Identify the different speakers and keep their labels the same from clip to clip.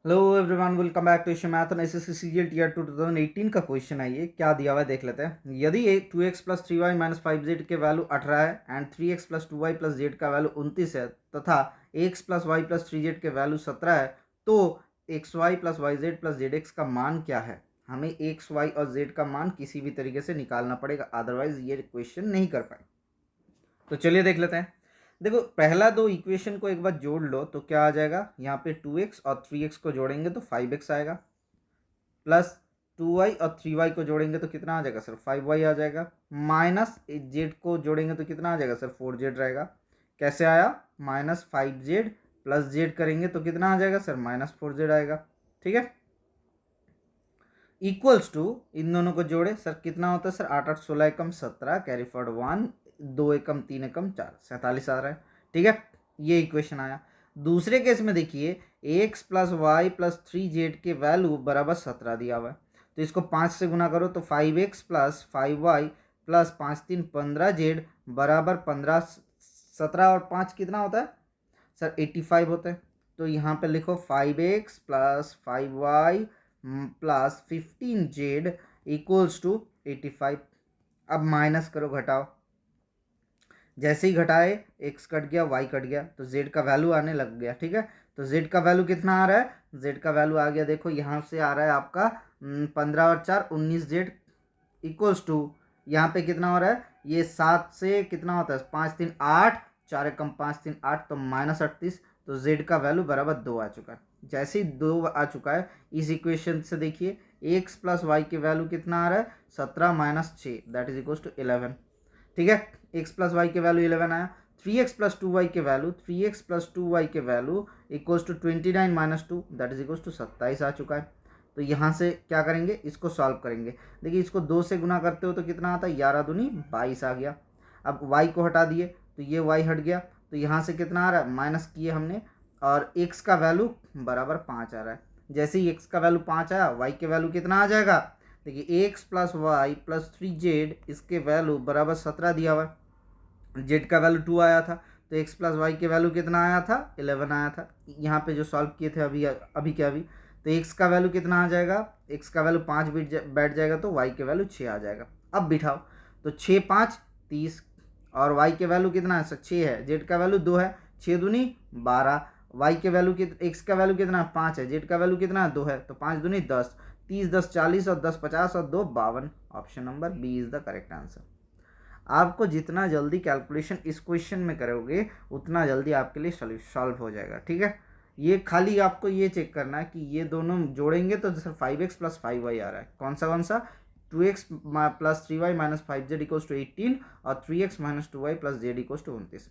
Speaker 1: Hello everyone, welcome back to Asia math और SSC CGL tier 2 2018 का question है। ये क्या दिया हुआ है देख लेते हैं। यदि 2x plus 3y minus 5z के वैल्यू 18 है and 3x plus 2y plus z का वैल्यू 29 है तथा x plus Y plus 3z के वैल्यू 17 है, तो X Y plus Y Z plus Z X का मान क्या है। हमें एक्स वाई और जेड का मान किसी भी तरीके से निकालना पड़ेगा, अदरवाइज ये क्वेश्चन नहीं कर पाए। तो चलिए देख लेते हैं। देखो, पहला दो इक्वेशन को एक बार जोड़ लो तो क्या आ जाएगा। यहाँ पे 2x और 3x को जोड़ेंगे तो 5x आएगा, प्लस 2y और 3y को जोड़ेंगे तो कितना आ जाएगा सर, 5y आ जाएगा, माइनस जेड को जोड़ेंगे तो कितना आ जाएगा सर, 4z रहेगा। कैसे आया, माइनस 5z प्लस जेड करेंगे तो कितना आ जाएगा सर, माइनस 4z आएगा। ठीक है, इक्वल्स टू इन दोनों को जोड़े सर कितना होता है सर, 8 8 16 एकम 17, कैरी फॉरवर्ड 1, 2 एकम 3 एकम 4, 47 आ रहा है। ठीक है, ये इक्वेशन आया। दूसरे केस में देखिए, x plus Y plus 3z के वैल्यू बराबर 17 दिया हुआ है, तो इसको 5 से गुना करो तो 5x plus 5y plus 5 3 15z बराबर 15, 17 और 5 कितना होता है सर, 85 होता है। तो यहाँ पे लिखो 5x plus 5y plus 15z equals to 85। अब माइनस करो, घटाओ। जैसे ही घटाए x कट गया, y कट गया, तो z का वैल्यू आने लग गया। ठीक है, तो z का वैल्यू कितना आ रहा है, z का वैल्यू आ गया, देखो यहाँ से आ रहा है आपका 15 और 4 19z इक्वल्स टू, यहाँ पे कितना हो रहा है, ये 7 से कितना होता है, 5 3 8, 4 एकम 5 3 8, तो माइनस 38। तो z का वैल्यू बराबर 2 आ चुका है। जैसे ही 2 आ चुका है, इस इक्वेशन से देखिए x प्लस वाई की वैल्यू कितना आ रहा है, 17 minus 6 that is equals to 11। ठीक है, x प्लस वाई के वैल्यू 11 आया। 3x प्लस 2y के वैल्यू, 3x प्लस 2y के value equals to 29 minus 2 that is equals to 27 आ चुका है। तो यहाँ से क्या करेंगे, इसको सॉल्व करेंगे। देखिए, इसको 2 से गुना करते हो तो कितना आता है, 11 दूनी 22 आ गया। अब y को हटा दिए तो ये y हट गया, तो यहाँ से कितना आ रहा है, माइनस किए हमने, और x का वैल्यू बराबर 5 आ रहा है। जैसे ही x का वैल्यू 5 आया, y के वैल्यू कितना आ जाएगा, देखिए x plus Y plus 3z इसके वैल्यू बराबर 17 दिया हुआ है, जेड का वैल्यू 2 आया था, तो एक्स प्लस वाई के वैल्यू कितना आया था, 11 आया था। यहाँ पे जो सॉल्व किए थे अभी अभी क्या अभी, तो एक्स का वैल्यू कितना आ जाएगा, एक्स का वैल्यू 5 बैठ जाएगा, तो वाई के वैल्यू 6 आ जाएगा। अब बिठाओ, तो 6 5 30, और वाई के वैल्यू कितना है सर, 6 है, जेड का वैल्यू 2 है, 6 दूनी 12, वाई के वैल्यू एक्स का वैल्यू कितना है, 5 है, जेड का वैल्यू कितना है, 2 है, तो 5 दूनी 10, 30 10 40 और 10 50 और 2 52। Option number B is the correct answer. आपको जितना जल्दी कैलकुलेशन इस क्वेश्चन में करोगे उतना जल्दी आपके लिए सॉल्व हो जाएगा। ठीक है, ये खाली आपको ये चेक करना है कि ये दोनों जोड़ेंगे तो सर 5x प्लस 5y आ रहा है, कौन सा 2x plus 3y minus 5z equals to 18 और 3x minus 2y plus Z equals to 29।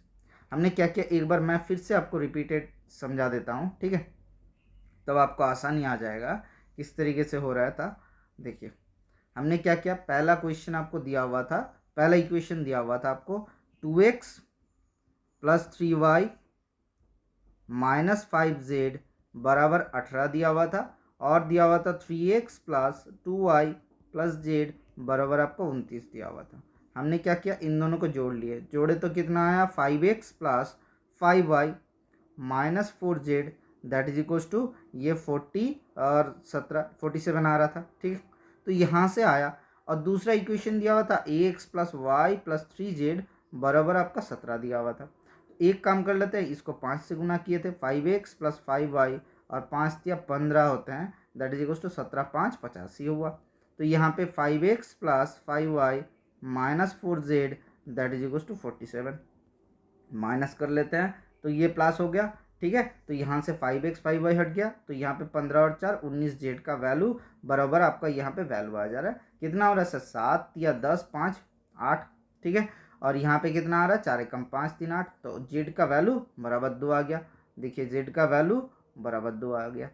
Speaker 1: हमने क्या किया, एक बार मैं फिर से आपको रिपीटेड समझा देता हूँ। ठीक है, तब आपको आसानी आ जाएगा किस तरीके से हो रहा था। देखिए, हमने क्या किया, पहला क्वेश्चन आपको दिया हुआ था, पहला इक्वेशन दिया हुआ था आपको 2x plus 3y minus 5z बराबर 18 दिया हुआ था, और दिया हुआ था 3x plus 2y plus Z बराबर आपको 29 दिया हुआ था। हमने क्या किया, इन दोनों को जोड़ लिए, जोड़े तो कितना आया, 5x plus 5y minus 4z that is equals to, ये 40 और 17 47 आ रहा था। ठीक है, तो यहाँ से आया, और दूसरा इक्वेशन दिया हुआ था ax plus Y plus 3z बराबर आपका 17 दिया हुआ था। एक काम कर लेते हैं, इसको 5 से गुना किए थे, 5x प्लस 5y और 5 दिया 15 होते हैं, दैट इज इक्वल्स टू 17 5 85 हुआ। तो यहाँ पे 5x plus 5y minus 4z that is equals to 47, minus कर लेते हैं तो ये प्लस हो गया। ठीक है, तो यहाँ से 5x 5y हट गया, तो यहाँ पे 15 और 4 19 जेड का वैल्यू बराबर आपका यहाँ पे वैल्यू आ जा रहा है, कितना हो रहा है सर, 7 या 10 5 8। ठीक है, और यहाँ पे कितना आ रहा है, 4 एकम 5 3 8, तो जेड का वैल्यू बराबर 2 आ गया। देखिए, जेड का वैल्यू बराबर 2 आ गया।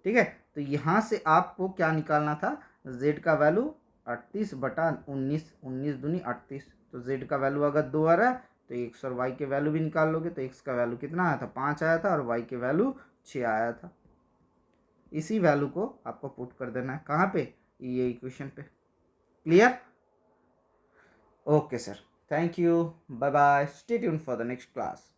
Speaker 1: ठीक है, तो यहाँ से आपको क्या निकालना था, जेड का वैल्यू 38 बटा 19, 19 दूनी 38, तो जेड का वैल्यू अगर 2 आ रहा है तो एक्स और वाई के वैल्यू भी निकाल लोगे, तो एक्स का वैल्यू कितना आया था, 5 आया था, और वाई के वैल्यू 6 आया था। इसी वैल्यू को आपको पुट कर देना है कहाँ पे, ये इक्वेशन पे। Clear, okay sir, thank you, bye bye, stay tuned for the next class.